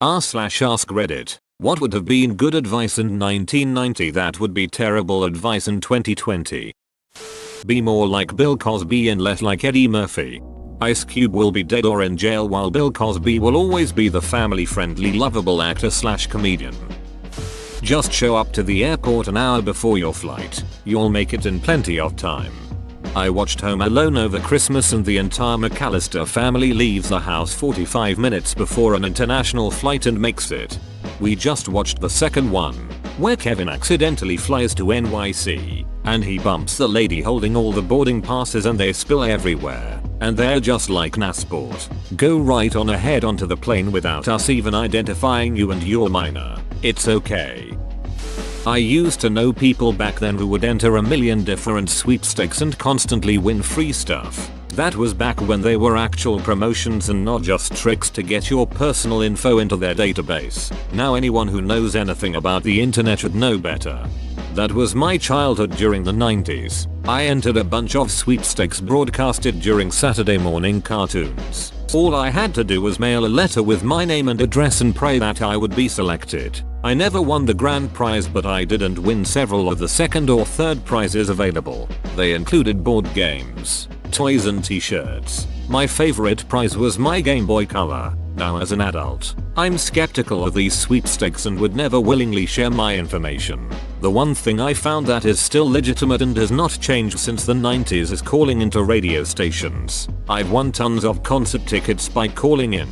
r/ask Reddit. What would have been good advice in 1990 that would be terrible advice in 2020? Be more like Bill Cosby and less like Eddie Murphy. Ice Cube will be dead or in jail while Bill Cosby will always be the family-friendly lovable actor/comedian. Just show up to the airport an hour before your flight. You'll make it in plenty of time. I watched Home Alone over Christmas and the entire McAllister family leaves the house 45 minutes before an international flight and makes it. We just watched the second one, where Kevin accidentally flies to NYC, and he bumps the lady holding all the boarding passes and they spill everywhere, and they're just like Nasport. Go right on ahead onto the plane without us even identifying you and your minor. It's okay. I used to know people back then who would enter a million different sweepstakes and constantly win free stuff. That was back when they were actual promotions and not just tricks to get your personal info into their database. Now anyone who knows anything about the internet should know better. That was my childhood during the 90s. I entered a bunch of sweepstakes broadcasted during Saturday morning cartoons. All I had to do was mail a letter with my name and address and pray that I would be selected. I never won the grand prize, but I didn't win several of the second or third prizes available. They included board games, toys and t-shirts. My favorite prize was my Game Boy Color. Now as an adult, I'm skeptical of these sweepstakes and would never willingly share my information. The one thing I found that is still legitimate and has not changed since the 90s is calling into radio stations. I've won tons of concert tickets by calling in.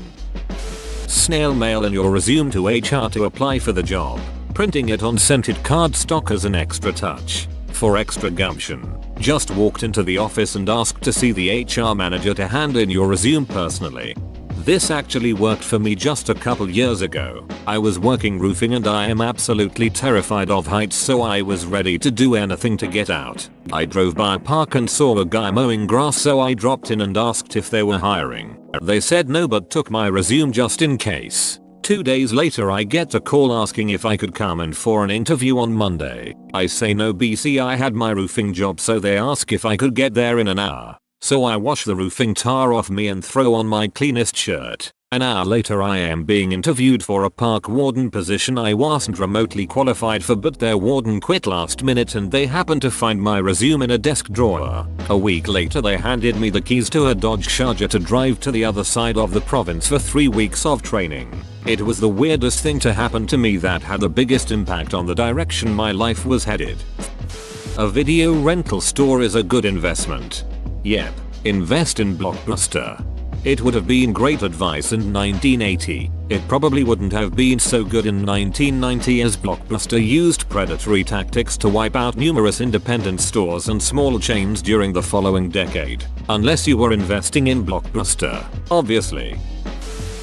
Snail mail in your resume to HR to apply for the job. Printing it on scented cardstock as an extra touch. For extra gumption, just walked into the office and asked to see the HR manager to hand in your resume personally. This actually worked for me just a couple years ago. I was working roofing and I am absolutely terrified of heights, so I was ready to do anything to get out. I drove by a park and saw a guy mowing grass, so I dropped in and asked if they were hiring. They said no but took my resume just in case. 2 days later I get a call asking if I could come in for an interview on Monday. I say no BC, I had my roofing job, so they ask if I could get there in an hour. So I wash the roofing tar off me and throw on my cleanest shirt. An hour later I am being interviewed for a park warden position I wasn't remotely qualified for, but their warden quit last minute and they happened to find my resume in a desk drawer. A week later they handed me the keys to a Dodge Charger to drive to the other side of the province for 3 weeks of training. It was the weirdest thing to happen to me that had the biggest impact on the direction my life was headed. A video rental store is a good investment. Yep, invest in Blockbuster. It would have been great advice in 1980. It probably wouldn't have been so good in 1990 as Blockbuster used predatory tactics to wipe out numerous independent stores and small chains during the following decade. Unless you were investing in Blockbuster, obviously.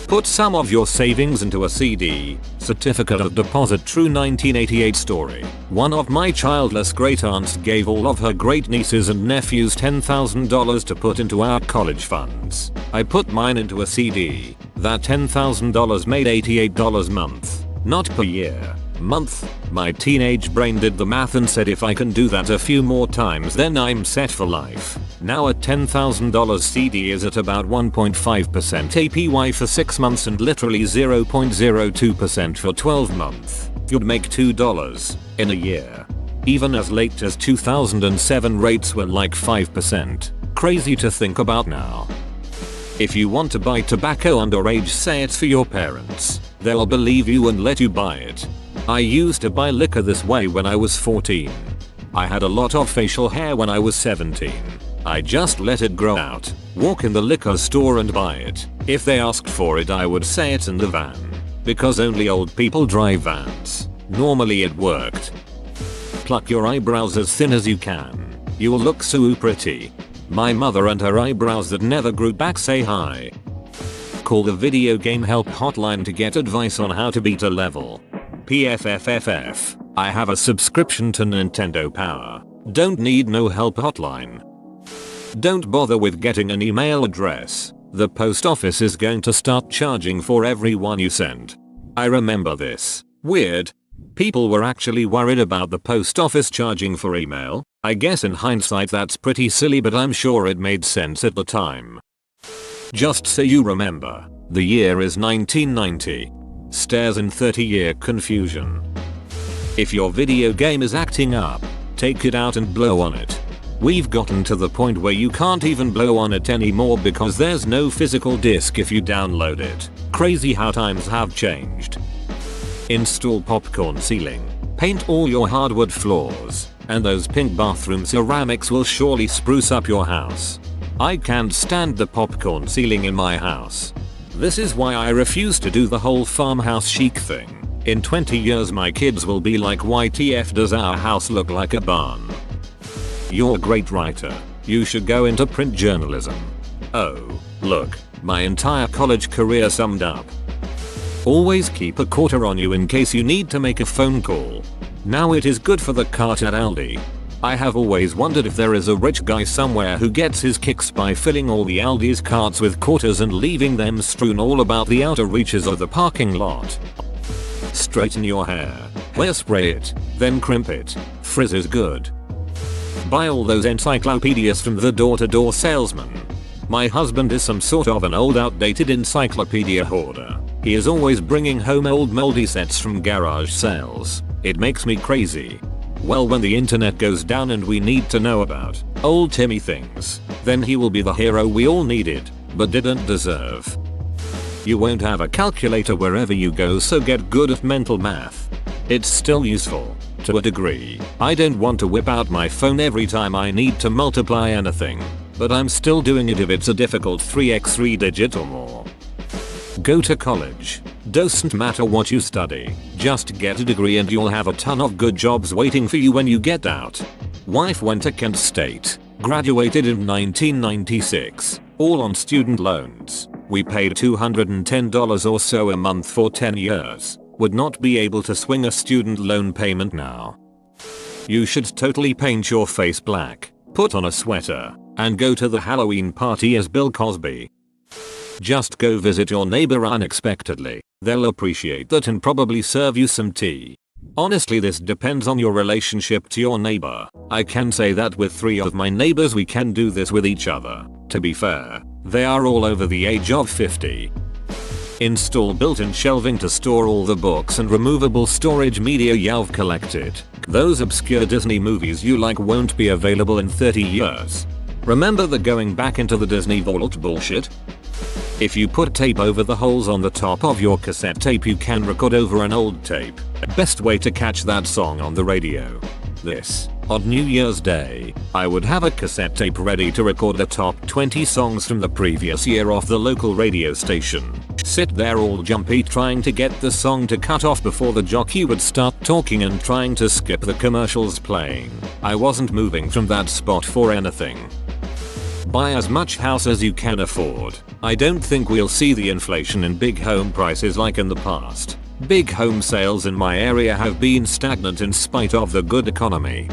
Put some of your savings into a CD, certificate of deposit. True 1988 story. One of my childless great aunts gave all of her great nieces and nephews $10,000 to put into our college funds. I put mine into a CD. That $10,000 made $88 a month. Not per year. Month. My teenage brain did the math and said if I can do that a few more times then I'm set for life. Now a $10,000 CD is at about 1.5% APY for 6 months and literally 0.02% for 12 months. You'd make $2 in a year. Even as late as 2007 rates were like 5%. Crazy to think about now. If you want to buy tobacco underage, say it's for your parents. They'll believe you and let you buy it. I used to buy liquor this way when I was 14. I had a lot of facial hair when I was 17. I just let it grow out, walk in the liquor store and buy it. If they asked for it I would say it's in the van. Because only old people drive vans. Normally it worked. Pluck your eyebrows as thin as you can. You'll look so pretty. My mother and her eyebrows that never grew back say hi. Call the video game help hotline to get advice on how to beat a level. PFFFF. I have a subscription to Nintendo Power. Don't need no help hotline. Don't bother with getting an email address. The post office is going to start charging for every one you send. I remember this. Weird. People were actually worried about the post office charging for email. I guess in hindsight that's pretty silly, but I'm sure it made sense at the time. Just so you remember, the year is 1990. stares in 30-year confusion. If your video game is acting up, take it out and blow on it. We've gotten to the point where you can't even blow on it anymore because there's no physical disk if you download it. Crazy how times have changed. Install popcorn ceiling. Paint all your hardwood floors, and those pink bathroom ceramics will surely spruce up your house. I can't stand the popcorn ceiling in my house. This is why I refuse to do the whole farmhouse chic thing. In 20 years my kids will be like, YTF does our house look like a barn? You're a great writer. You should go into print journalism. Oh, look, my entire college career summed up. Always keep a quarter on you in case you need to make a phone call. Now it is good for the cart at Aldi. I have always wondered if there is a rich guy somewhere who gets his kicks by filling all the Aldi's carts with quarters and leaving them strewn all about the outer reaches of the parking lot. Straighten your hair. Hairspray it, then crimp it. Frizz is good. Buy all those encyclopedias from the door-to-door salesman. My husband is some sort of an old outdated encyclopedia hoarder. He is always bringing home old moldy sets from garage sales. It makes me crazy. Well, when the internet goes down and we need to know about old Timmy things, then he will be the hero we all needed, but didn't deserve. You won't have a calculator wherever you go, so get good at mental math. It's still useful, to a degree. I don't want to whip out my phone every time I need to multiply anything, but I'm still doing it if it's a difficult 3x3 digit or more. Go to college. Doesn't matter what you study, just get a degree and you'll have a ton of good jobs waiting for you when you get out. Wife went to Kent State, graduated in 1996, all on student loans. We paid $210 or so a month for 10 years. Would not be able to swing a student loan payment now. You should totally paint your face black, put on a sweater, and go to the Halloween party as Bill Cosby. Just go visit your neighbor unexpectedly. They'll appreciate that and probably serve you some tea. Honestly, this depends on your relationship to your neighbor. I can say that with 3 of my neighbors we can do this with each other. To be fair, they are all over the age of 50. Install built-in shelving to store all the books and removable storage media you've collected. Those obscure Disney movies you like won't be available in 30 years. Remember the going back into the Disney vault bullshit? If you put tape over the holes on the top of your cassette tape, you can record over an old tape. Best way to catch that song on the radio. On New Year's Day, I would have a cassette tape ready to record the top 20 songs from the previous year off the local radio station. Sit there all jumpy trying to get the song to cut off before the jockey would start talking and trying to skip the commercials playing. I wasn't moving from that spot for anything. Buy as much house as you can afford. I don't think we'll see the inflation in big home prices like in the past. Big home sales in my area have been stagnant in spite of the good economy.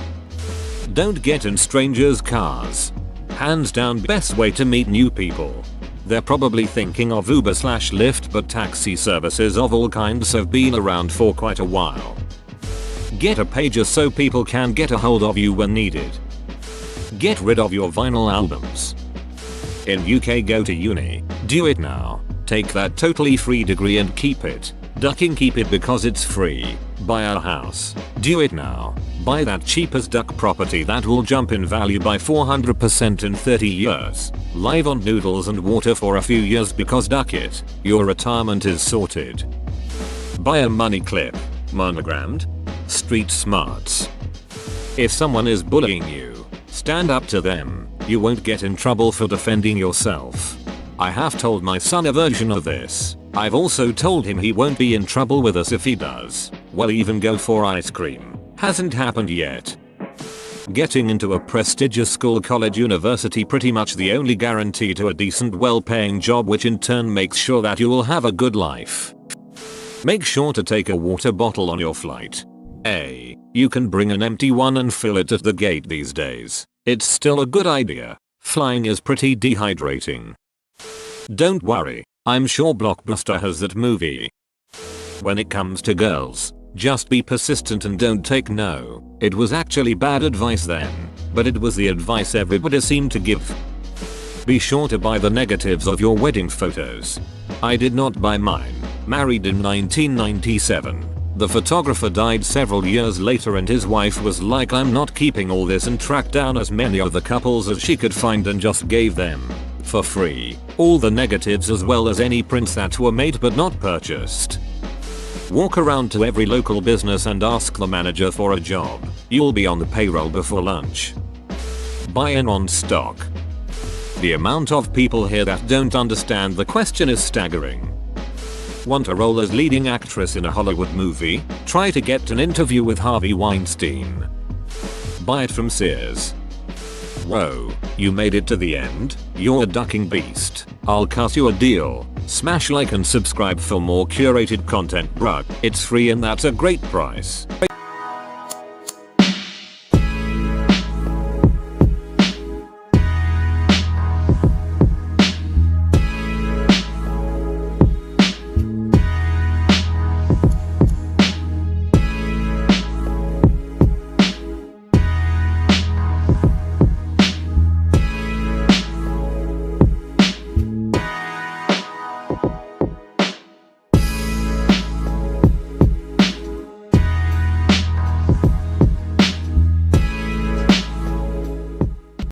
Don't get in strangers' cars. Hands down best way to meet new people. They're probably thinking of Uber/Lyft, but taxi services of all kinds have been around for quite a while. Get a pager so people can get a hold of you when needed. Get rid of your vinyl albums. In UK, go to uni. Do it now. Take that totally free degree and keep it. Ducking, keep it because it's free. Buy a house. Do it now. Buy that cheap as duck property that will jump in value by 400% in 30 years. Live on noodles and water for a few years because duck it. Your retirement is sorted. Buy a money clip. Monogrammed. Street smarts. If someone is bullying you, stand up to them. You won't get in trouble for defending yourself. I have told my son a version of this. I've also told him he won't be in trouble with us if he does. Well, even go for ice cream. Hasn't happened yet. Getting into a prestigious school, college, university, pretty much the only guarantee to a decent, well-paying job, which in turn makes sure that you will have a good life. Make sure to take a water bottle on your flight. You can bring an empty one and fill it at the gate these days. It's still a good idea. Flying is pretty dehydrating. Don't worry, I'm sure Blockbuster has that movie. When it comes to girls, just be persistent and don't take no. It was actually bad advice then, but it was the advice everybody seemed to give. Be sure to buy the negatives of your wedding photos. I did not buy mine. Married in 1997. The photographer died several years later and his wife was like, I'm not keeping all this, and tracked down as many of the couples as she could find and just gave them, for free, all the negatives as well as any prints that were made but not purchased. Walk around to every local business and ask the manager for a job. You'll be on the payroll before lunch. Buy in on stock. The amount of people here that don't understand the question is staggering. Want a role as leading actress in a Hollywood movie? Try to get an interview with Harvey Weinstein. Buy it from Sears. Whoa, you made it to the end? You're a ducking beast. I'll cut you a deal. Smash like and subscribe for more curated content, bruh. It's free and that's a great price.